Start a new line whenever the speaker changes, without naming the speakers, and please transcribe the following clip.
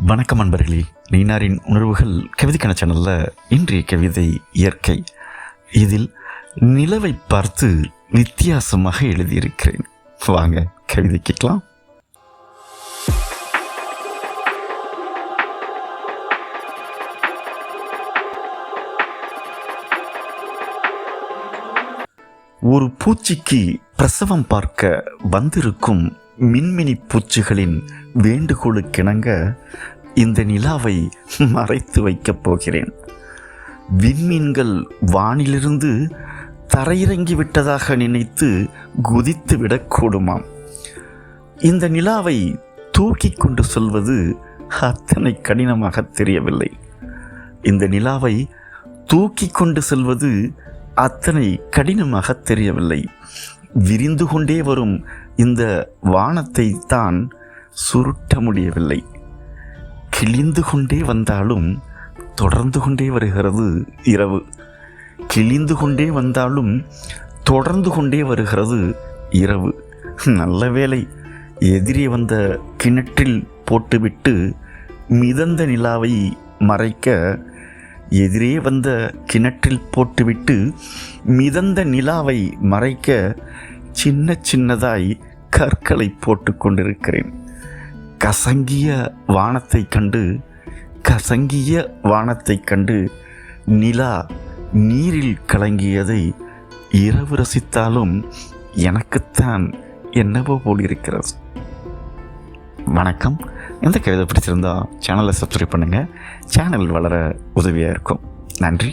வணக்கம் அன்பர்களே, நீனாரின் உணர்வுகள் கவிதைக்கான சேனலில் இன்றைய கவிதை இயற்கை. இதில் நிலவை பார்த்து வித்தியாசமாக எழுதியிருக்கிறேன். வாங்க கவிதை கேட்கலாம். ஒரு பூச்சிக்கு பிரசவம் பார்க்க வந்திருக்கும் மின்மினி பூச்சிகளின் வேண்டுகோளுக்கிணங்க இந்த நிலாவை மறைத்து வைக்கப் போகிறேன். விண்மீன்கள் வானிலிருந்து தரையிறங்கி விட்டதாக நினைத்து குதித்து விடக்கூடுமாம். இந்த நிலாவை தூக்கி கொண்டு சொல்வது அத்தனை கடினமாக தெரியவில்லை. இந்த நிலாவை தூக்கி கொண்டு செல்வது அத்தனை கடினமாக தெரியவில்லை. விரிந்து கொண்டே வரும் இந்த வானத்தை தான் சுருட்ட முடியவில்லை. கிழிந்து கொண்டே வந்தாலும் தொடர்ந்து கொண்டே வருகிறது இரவு. கிழிந்து கொண்டே வந்தாலும் தொடர்ந்து கொண்டே வருகிறது இரவு. நல்ல வேளை, எதிரே வந்த கிணற்றில் போட்டுவிட்டு மிதந்த நிலாவை மறைக்க, எதிரே வந்த கிணற்றில் போட்டுவிட்டு மிதந்த நிலாவை மறைக்க சின்ன சின்னதாய் கற்களை போட்டு கொண்டிருக்கிறேன். கசங்கிய வானத்தை கண்டு நிலா நீரில் கலங்கியதை இரவு ரசித்தாலும் எனக்குத்தான் என்னவோ போலிருக்கிறது. வணக்கம். இந்த கவிதை பிடிச்சிருந்தா சேனலை சப்ஸ்கிரைப் பண்ணுங்கள். சேனல் வளர உதவியாக இருக்கும். நன்றி.